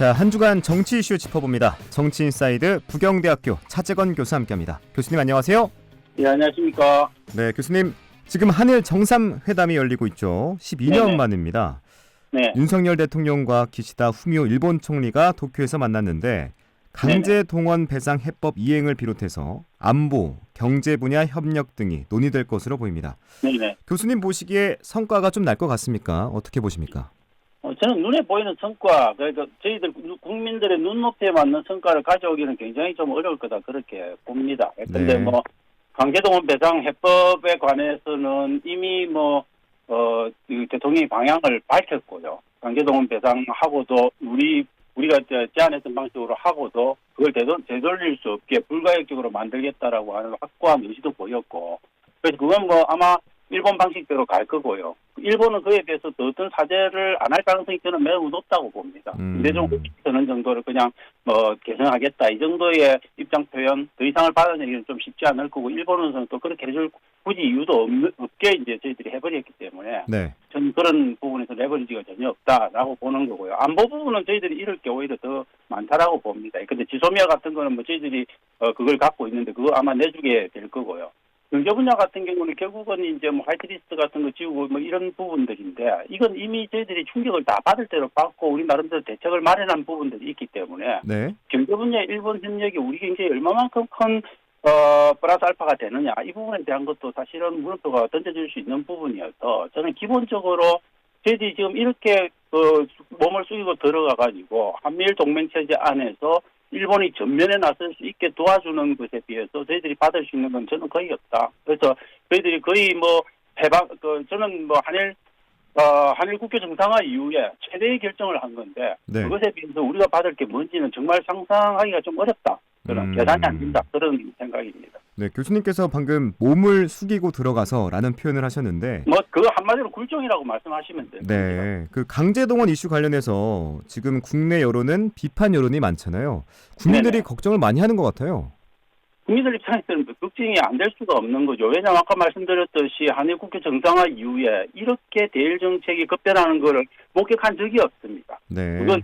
자, 한 주간 정치 이슈 짚어봅니다. 정치인사이드 부경대학교 차재건 교수 함께합니다. 교수님 안녕하세요. 네, 안녕하십니까. 네, 교수님 지금 한일 정상회담이 열리고 있죠. 12년 네네. 만입니다. 네, 윤석열 대통령과 기시다 후미오 일본 총리가 도쿄에서 만났는데 강제 동원 배상 해법 이행을 비롯해서 안보, 경제 분야 협력 등이 논의될 것으로 보입니다. 네네. 교수님 보시기에 성과가 좀 날 것 같습니까? 어떻게 보십니까? 저는 눈에 보이는 성과, 그러니까 저희들 국민들의 눈높이에 맞는 성과를 가져오기는 굉장히 좀 어려울 거다 그렇게 봅니다. 그런데 네. 강제동원 배상 해법에 관해서는 이미 이 대통령이 방향을 밝혔고요. 강제동원 배상하고도 우리가 제안했던 방식으로 하고도 그걸 되돌릴 수 없게 불가역적으로 만들겠다라고 하는 확고한 의지도 보였고, 그래서 그건 아마 일본 방식대로 갈 거고요. 일본은 그에 대해서 더 어떤 사죄를 안 할 가능성이 저는 매우 높다고 봅니다. 내정국이 드는 정도를 그냥 개선하겠다 이 정도의 입장 표현 더 이상을 받아내기는 좀 쉽지 않을 거고, 일본은 또 그렇게 해줄 굳이 이유도 없게 이제 저희들이 해버렸기 때문에 네. 저는 그런 부분에서 레버리지가 전혀 없다라고 보는 거고요. 안보 부분은 저희들이 잃을 게 오히려 더 많다라고 봅니다. 근데 지소미아 같은 거는 저희들이 그걸 갖고 있는데 그거 아마 내주게 될 거고요. 경제 분야 같은 경우는 결국은 이제 화이트리스트 같은 거 지우고 이런 부분들인데, 이건 이미 저희들이 충격을 다 받을 대로 받고 우리 나름대로 대책을 마련한 부분들이 있기 때문에 네. 경제 분야 일본 협력이 우리 경제에 얼마만큼 큰 플러스 알파가 되느냐, 이 부분에 대한 것도 사실은 물음표가 던져질 수 있는 부분이어서 저는 기본적으로 저희들이 지금 이렇게 몸을 숙이고 들어가가지고 한미일 동맹체제 안에서 일본이 전면에 나설 수 있게 도와주는 것에 비해서 저희들이 받을 수 있는 건 저는 거의 없다. 그래서 저희들이 거의 저는 한일 국교 정상화 이후에 최대의 결정을 한 건데, 네. 그것에 비해서 우리가 받을 게 뭔지는 정말 상상하기가 좀 어렵다. 그런 계산이 안 된다. 그런 생각입니다. 네, 교수님께서 방금 몸을 숙이고 들어가서라는 표현을 하셨는데 그거 한마디로 굴종이라고 말씀하시면 됩니다. 네, 그 강제동원 이슈 관련해서 지금 국내 여론은 비판 여론이 많잖아요. 국민들이 네네. 걱정을 많이 하는 것 같아요. 국민들 입장에서는 걱정이 안 될 수가 없는 거죠. 왜냐하면 아까 말씀드렸듯이 한일 국교 정상화 이후에 이렇게 대일 정책이 급변하는 것을 목격한 적이 없습니다. 네. 그건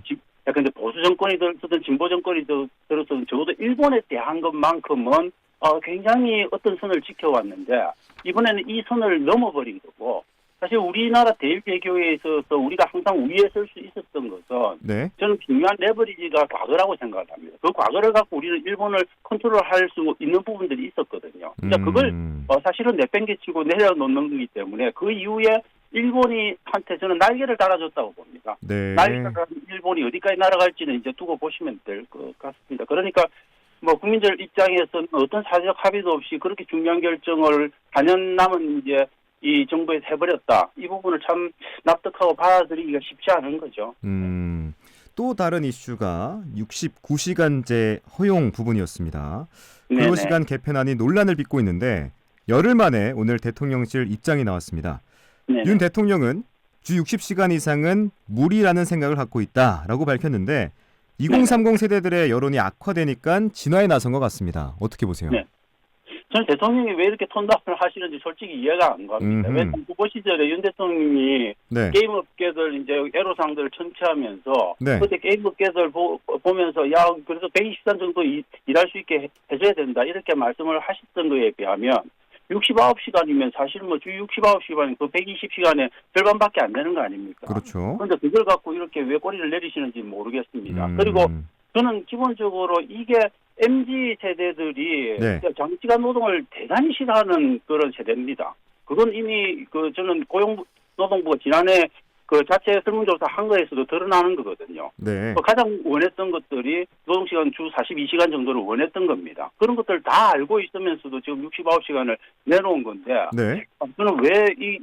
근데 보수 정권이 들었든 진보 정권이 들었든 적어도 일본에 대한 것만큼은 굉장히 어떤 선을 지켜왔는데, 이번에는 이 선을 넘어버린 거고, 사실 우리나라 대일 외교에 있어서 우리가 항상 우위에 설 수 있었던 것은 네. 저는 중요한 레버리지가 과거라고 생각을 합니다. 그 과거를 갖고 우리는 일본을 컨트롤할 수 있는 부분들이 있었거든요. 그러니까 그걸 사실은 내팽개치고 내려놓는 거기 때문에 그 이후에 일본이한테 저는 날개를 달아줬다고 봅니다. 네. 날개를 달아준 일본이 어디까지 날아갈지는 이제 두고 보시면 될 것 같습니다. 그러니까 국민들 입장에서는 어떤 사회적 합의도 없이 그렇게 중요한 결정을 4년 남은 이제 이 정부에서 해버렸다. 이 부분을 참 납득하고 받아들이기가 쉽지 않은 거죠. 또 다른 이슈가 69시간제 허용 부분이었습니다. 네네. 근로시간 개편안이 논란을 빚고 있는데 열흘 만에 오늘 대통령실 입장이 나왔습니다. 네네. 윤 대통령은 주 60시간 이상은 무리라는 생각을 갖고 있다라고 밝혔는데 2030 세대들의 여론이 악화되니까 진화에 나선 것 같습니다. 어떻게 보세요? 네. 저는 대통령이 왜 이렇게 톤다운을 하시는지 솔직히 이해가 안 갑니다. 왜냐하면 후보 시절에 윤 대통령이 네. 게임 업계들 이제 애로사항들을 천취하면서 네. 그때 게임 업계들 보면서 그래서 120시간 정도 일할 수 있게 해줘야 된다 이렇게 말씀을 하셨던 거에 비하면 69시간이면 사실 주 69시간이 그 120시간의 절반밖에 안 되는 거 아닙니까? 그렇죠. 그런데 그걸 갖고 이렇게 왜 꼬리를 내리시는지 모르겠습니다. 그리고 저는 기본적으로 이게 MZ 세대들이 네. 장시간 노동을 대단히 싫어하는 그런 세대입니다. 그건 이미 저는 고용노동부가 지난해 자체 설문조사 한 거에서도 드러나는 거거든요. 네. 가장 원했던 것들이 노동시간 주 42시간 정도를 원했던 겁니다. 그런 것들 다 알고 있으면서도 지금 69시간을 내놓은 건데, 네. 저는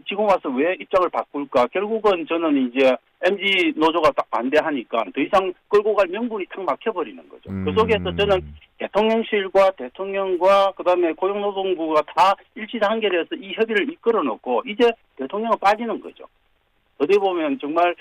지금 와서 왜 입장을 바꿀까? 결국은 저는 이제 MZ 노조가 딱 반대하니까 더 이상 끌고 갈 명분이 탁 막혀버리는 거죠. 그 속에서 저는 대통령실과 대통령과 그다음에 고용노동부가 다 일치 단결해서 이 협의를 이끌어 놓고 이제 대통령은 빠지는 거죠. 어디 보면 정말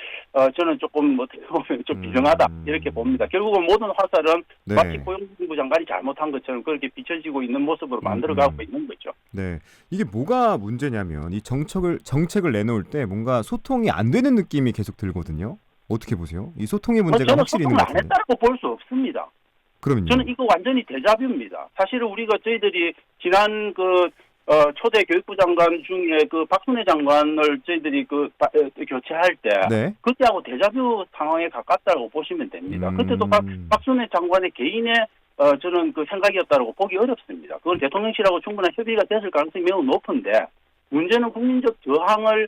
저는 조금 어떻게 보면 좀 비정하다 이렇게 봅니다. 결국은 모든 화살은 네. 마치 고용노동부 장관이 잘못한 것처럼 그렇게 비춰지고 있는 모습으로 만들어가고 있는 거죠. 네, 이게 뭐가 문제냐면 이 정책을 내놓을 때 뭔가 소통이 안 되는 느낌이 계속 들거든요. 어떻게 보세요? 이 소통의 문제가 저는 확실히 있는 소통을 것 안 같은데. 했다고 볼 수 없습니다. 그러면요. 저는 이거 완전히 데자뷰입니다. 사실은 저희들이 지난 초대 교육부 장관 중에 박순애 장관을 저희들이 교체할 때 네. 그때하고 데자뷰 상황에 가깝다고 보시면 됩니다. 그때도 박순애 장관의 개인의 저는 생각이었다고 보기 어렵습니다. 그건 대통령실하고 충분한 협의가 됐을 가능성이 매우 높은데 문제는 국민적 저항을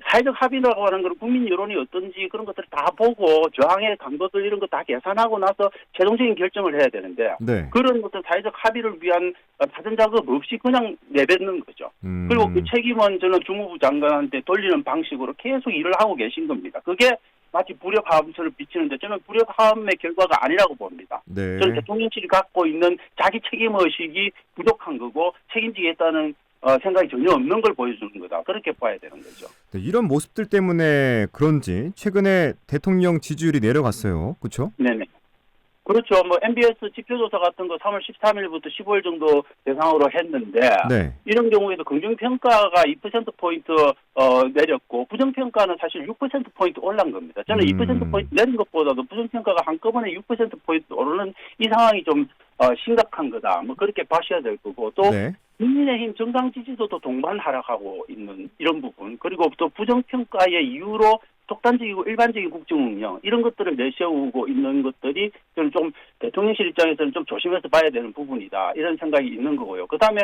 사회적 합의라고 하는 건 국민 여론이 어떤지 그런 것들을 다 보고 저항의 강도들 이런 거 다 계산하고 나서 최종적인 결정을 해야 되는데 네. 그런 어떤 사회적 합의를 위한 사전 작업 없이 그냥 내뱉는 거죠. 그리고 그 책임은 저는 주무부 장관한테 돌리는 방식으로 계속 일을 하고 계신 겁니다. 그게 마치 불협화음처럼 비치는데 저는 불협화음의 결과가 아니라고 봅니다. 네. 저는 대통령실이 갖고 있는 자기 책임의식이 부족한 거고 책임지겠다는 생각이 전혀 없는 걸 보여주는 거다. 그렇게 봐야 되는 거죠. 네, 이런 모습들 때문에 그런지 최근에 대통령 지지율이 내려갔어요. 그렇죠? 네네. 그렇죠. MBS 지표조사 같은 거 3월 13일부터 15일 정도 대상으로 했는데 네. 이런 경우에도 긍정평가가 2%포인트 내렸고 부정평가는 사실 6%포인트 올란 겁니다. 저는 2%포인트 내린 것보다도 부정평가가 한꺼번에 6%포인트 오르는 이 상황이 좀 심각한 거다. 그렇게 봐셔야 될 거고 또 네. 국민의힘 정당 지지도도 동반 하락하고 있는 이런 부분 그리고 또 부정평가의 이유로 독단적이고 일반적인 국정운영 이런 것들을 내세우고 있는 것들이 저는 좀 대통령실 입장에서는 좀 조심해서 봐야 되는 부분이다 이런 생각이 있는 거고요. 그다음에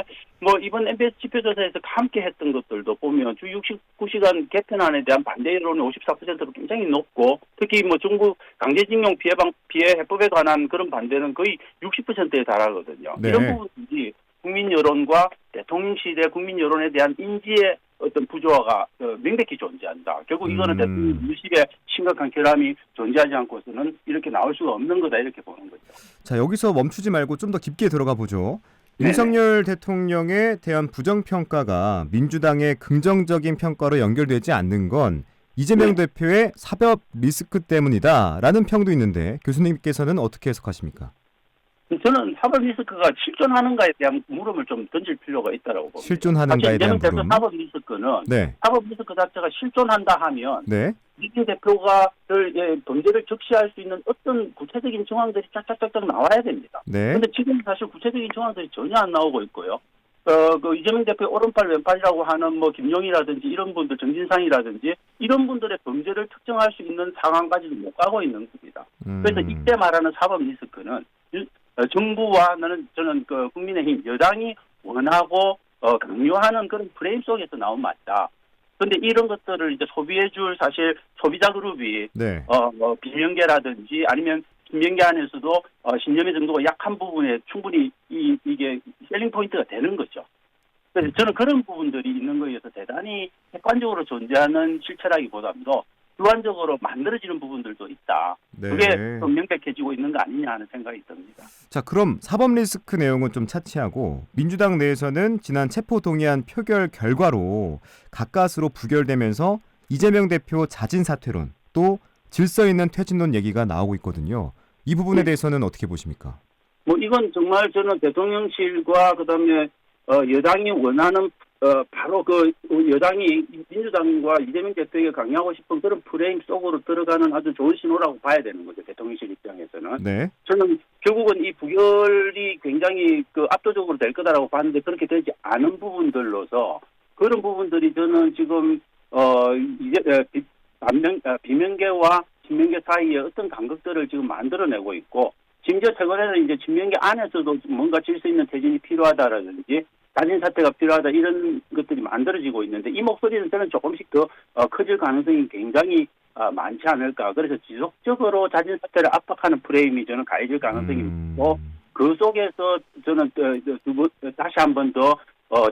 이번 MBS 지표조사에서 함께 했던 것들도 보면 주 69시간 개편안에 대한 반대 여론이 54%로 굉장히 높고 특히 정부 강제징용 피해 해법에 관한 그런 반대는 거의 60%에 달하거든요. 네. 이런 부분들이 국민 여론과 대통령실의 국민 여론에 대한 인지의 어떤 부조화가 명백히 존재한다. 결국 이거는 대통령 유실에 심각한 결함이 존재하지 않고서는 이렇게 나올 수가 없는 거다 이렇게 보는 거죠. 자, 여기서 멈추지 말고 좀 더 깊게 들어가 보죠. 네네. 윤석열 대통령에 대한 부정평가가 민주당의 긍정적인 평가로 연결되지 않는 건 이재명 대표의 사법 리스크 때문이다라는 평도 있는데 교수님께서는 어떻게 해석하십니까? 저는 사법 리스크가 실존하는가에 대한 물음을 좀 던질 필요가 있다고 봅니다. 실존하는가에 대한 대표 물음. 사법 리스크는 네. 사법 리스크 자체가 실존한다 하면 네. 이재 대표가 범죄를 적시할 수 있는 어떤 구체적인 정황들이 짝짝짝짝 나와야 됩니다. 네. 그런데 지금 사실 구체적인 정황들이 전혀 안 나오고 있고요. 이재명 대표의 오른팔 왼팔이라고 하는 김용이라든지 이런 분들 정진상이라든지 이런 분들의 범죄를 특정할 수 있는 상황까지도 못 가고 있는 겁니다. 그래서 이때 말하는 사법 리스크는 정부와 저는 국민의힘 여당이 원하고 강요하는 그런 프레임 속에서 나온 말이다. 그런데 이런 것들을 이제 소비해줄 사실 소비자 그룹이 네. 비명계라든지 아니면 김명계 안에서도 신념의 정도가 약한 부분에 충분히 이게 셀링 포인트가 되는 거죠. 그래서 저는 그런 부분들이 있는 거에 의해서 대단히 객관적으로 존재하는 실체라기보다도 주관적으로 만들어지는 부분들도 있다. 네. 그게 좀 명백해지고 있는 거 아니냐 하는 생각이 듭니다. 자, 그럼 사법 리스크 내용은 좀 차치하고 민주당 내에서는 지난 체포동의안 표결 결과로 가까스로 부결되면서 이재명 대표 자진 사퇴론 또 질서 있는 퇴진론 얘기가 나오고 있거든요. 이 부분에 대해서는 어떻게 보십니까? 이건 정말 저는 대통령실과 그다음에 여당이 원하는 바로 여당이 민주당과 이재명 대표에게 강요하고 싶은 그런 프레임 속으로 들어가는 아주 좋은 신호라고 봐야 되는 거죠. 대통령실 입장에서는. 네. 저는 결국은 이 부결이 굉장히 압도적으로 될 거다라고 봤는데 그렇게 되지 않은 부분들로서 그런 부분들이 저는 지금 비명계와 친명계 사이에 어떤 간극들을 지금 만들어내고 있고 심지어 최근에는 이제 친명계 안에서도 뭔가 질서 있는 퇴진이 필요하다라든지 자진 사퇴가 필요하다 이런 것들이 만들어지고 있는데 이 목소리는 저는 조금씩 더 커질 가능성이 굉장히 많지 않을까. 그래서 지속적으로 자진 사퇴를 압박하는 프레임이 저는 가해질 가능성이 있고 그 속에서 저는 다시 한 번 더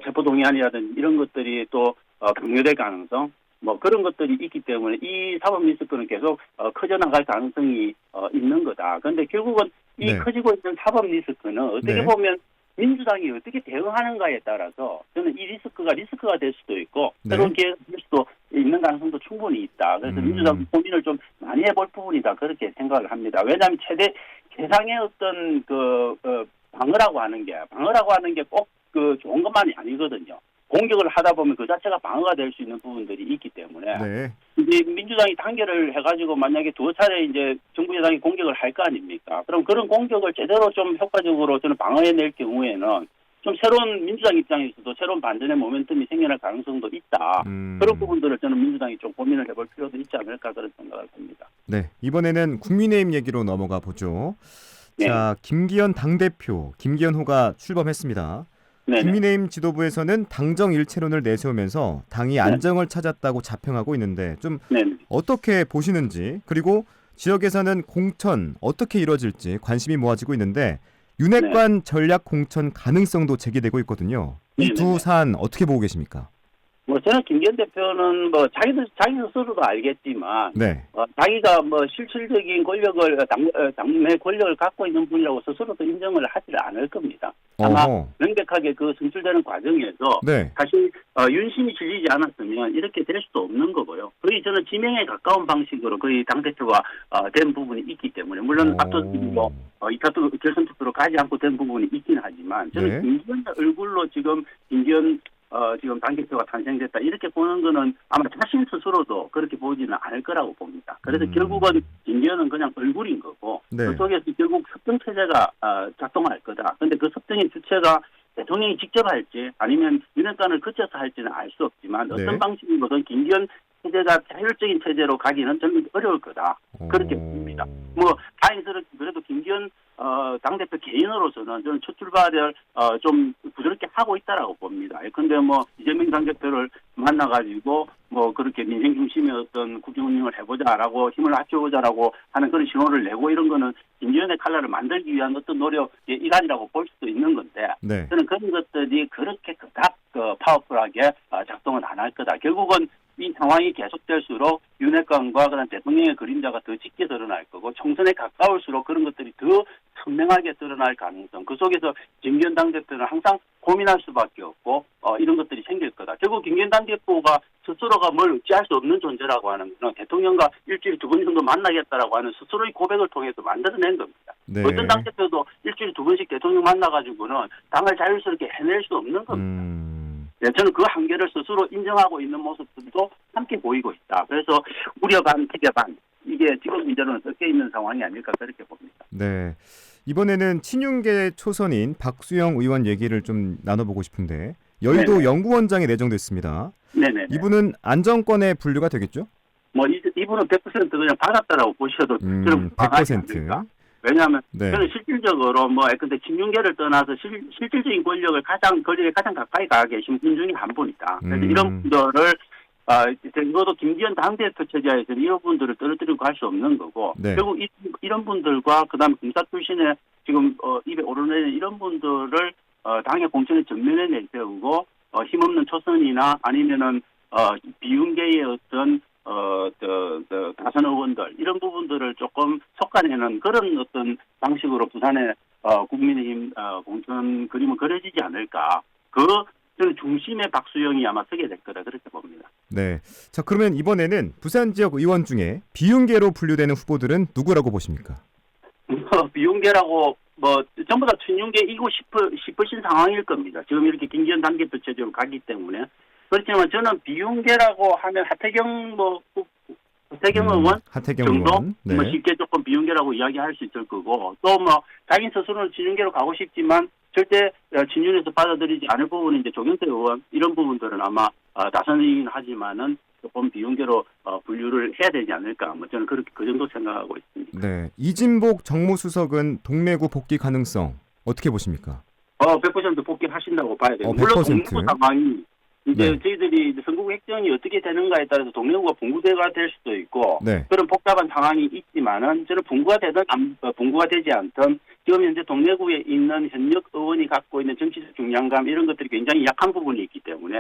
체포동의안이라든지 이런 것들이 또 강요될 가능성 그런 것들이 있기 때문에 이 사법 리스크는 계속 커져나갈 가능성이 있는 거다. 그런데 결국은 이 커지고 있는 사법 리스크는 어떻게 보면 민주당이 어떻게 대응하는가에 따라서 저는 이 리스크가 될 수도 있고 새로운 기회가 될 수도 있는 가능성도 충분히 있다. 그래서 민주당 고민을 좀 많이 해볼 부분이다. 그렇게 생각을 합니다. 왜냐하면 세상의 어떤 방어라고 하는 게 꼭 좋은 것만이 아니거든요. 공격을 하다 보면 그 자체가 방어가 될 수 있는 부분들이 있기 때문에 네. 이제 민주당이 단계를 해가지고 만약에 두 차례 이제 정부 여당이 공격을 할 거 아닙니까? 그럼 그런 공격을 제대로 좀 효과적으로 저는 방어해낼 경우에는 좀 새로운 민주당 입장에서도 새로운 반전의 모멘텀이 생겨날 가능성도 있다. 그런 부분들을 저는 민주당이 좀 고민을 해볼 필요도 있지 않을까 그런 생각을 합니다. 네. 이번에는 국민의힘 얘기로 넘어가 보죠. 네. 자, 김기현 당대표, 김기현호가 출범했습니다. 네네. 국민의힘 지도부에서는 당정 일체론을 내세우면서 당이 안정을 찾았다고 자평하고 있는데 좀 네네. 어떻게 보시는지, 그리고 지역에서는 공천 어떻게 이루어질지 관심이 모아지고 있는데 윤핵관 전략 공천 가능성도 제기되고 있거든요. 이 두 네네네. 사안 어떻게 보고 계십니까? 뭐 저는 김기현 대표는 뭐 자기 스스로도 알겠지만 네. 자기가 뭐 실질적인 권력을 당내 권력을 갖고 있는 분이라고 스스로도 인정을 하지를 않을 겁니다. 아마 어허. 명백하게 그 선출되는 과정에서 네. 사실 윤심이 실리지 않았으면 이렇게 될 수도 없는 거고요. 거의 저는 지명에 가까운 방식으로 거의 당 대표가 된 부분이 있기 때문에 물론 앞서 뭐 2차 결선 투표로 가지 않고 된 부분이 있긴 하지만 저는 네. 김기현 얼굴로 지금 김기현 지금 당대표가 탄생됐다 이렇게 보는 거는 아마 자신 스스로도 그렇게 보지는 않을 거라고 봅니다. 그래서 결국은 김기현은 그냥 얼굴인 거고 네. 그쪽에서 결국 섭정 체제가 작동할 거다. 그런데 그 섭정의 주체가 대통령이 직접 할지 아니면 윤핵관을 거쳐서 할지는 알 수 없지만 어떤 네. 방식으로든 김기현 체제가 자율적인 체제로 가기는 저는 어려울 거다. 그렇게 봅니다. 뭐 다행스럽게 그래도 김기현 당대표 개인으로서는 저는 첫 출발을 좀 부드럽게 하고 있다라고 봅니다. 근데 뭐 이재명 당대표를 만나가지고 뭐 그렇게 민생 중심의 어떤 국정 운영을 해보자라고 힘을 합쳐보자라고 하는 그런 신호를 내고 이런 거는 김기현의 칼날을 만들기 위한 어떤 노력의 일환이라고 볼 수도 있는 건데 네. 저는 그런 것들이 그렇게 그닥 파워풀하게 작동은 안 할 거다. 결국은 이 상황이 계속될수록 윤핵관과 그다음 대통령의 그림자가 더 짙게 드러날 거고 총선에 가까울수록 그런 것들이 더 선명하게 드러날 가능성. 그 속에서 김기현 당대표는 항상 고민할 수밖에 없고 이런 것들이 생길 거다. 결국 김기현 당대표가 스스로가 뭘 어찌할 수 없는 존재라고 하는 것은 대통령과 일주일에 2번 정도 만나겠다라고 하는 스스로의 고백을 통해서 만들어낸 겁니다. 네. 어떤 당대표도 일주일에 2번씩 대통령 만나가지고는 당을 자율스럽게 해낼 수 없는 겁니다. 네, 저는 그 한계를 스스로 인정하고 있는 모습들도 함께 보이고 있다. 그래서 우려 반, 기대 반. 이게 지금 문제로는 섞여 있는 상황이 아닐까 그렇게 봅니다. 네. 이번에는 친윤계 초선인 박수영 의원 얘기를 좀 나눠보고 싶은데 여의도 네네. 연구원장에 내정됐습니다. 네네. 이분은 안정권에 분류가 되겠죠? 뭐 이분은 100% 그냥 받았다라고 보셔도 저는 100%. 왜냐하면 네. 저는 실질적으로 뭐 근데 친윤계를 떠나서 실질적인 권력에 가장 가까이 가 계신 분 중에 한 분이다. 그래서 이런 분들을 적어도 김기현 당대표 체제에서는 이런 분들을 떨어뜨리고 할 수 없는 거고 네. 결국 이런 분들과 그다음 검사 출신의 지금 입에 오르내리는 이런 분들을 당의 공천의 전면에 내세우고 힘없는 초선이나 아니면은 비윤계의 어떤 다선 의원들 이런 부분들을 조금 솎아내는 그런 어떤 방식으로 부산의 국민의힘 공천 그림은 그려지지 않을까. 저는 중심의 박수영이 아마 서게 될 거다 그렇게 봅니다. 네. 자, 그러면 이번에는 부산 지역 의원 중에 비윤계로 분류되는 후보들은 누구라고 보십니까? 비윤계라고 뭐 전부 다 친윤계이고 싶으신 상황일 겁니다. 지금 이렇게 김기현 당대표 체제로 가기 때문에. 그렇지만 저는 비윤계라고 하면 하태경 의원 하태경 정도 의원. 네. 뭐 쉽게 조금 비윤계라고 이야기할 수 있을 거고 또 뭐 자기 스스로는 친윤계로 가고 싶지만 절대 친윤에서 받아들이지 않을 부분은 이제 조경태 의원 이런 부분들은 아마 다선이긴 하지만은 조금 비윤계로 분류를 해야 되지 않을까. 뭐 저는 그렇게 그 정도 생각하고 있습니다. 네. 이진복 정무수석은 동래구 복귀 가능성 어떻게 보십니까? 100% 복귀하신다고 봐야 돼요. 100%. 물론 동래구 상황이 이제 네. 저희들이 선거구 획정이 어떻게 되는가에 따라서 동래구가 분구대가 될 수도 있고 네. 그런 복잡한 상황이 있지만은 저는 분구가 되든 분구가 되지 않든 지금 현재 동래구에 있는 현역 의원이 갖고 있는 정치적 중량감 이런 것들이 굉장히 약한 부분이 있기 때문에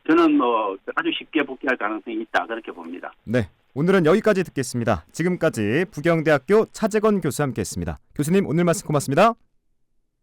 저는 뭐 아주 쉽게 복귀할 가능성이 있다 그렇게 봅니다. 네. 오늘은 여기까지 듣겠습니다. 지금까지 부경대학교 차재건 교수와 함께했습니다. 교수님 오늘 말씀 고맙습니다.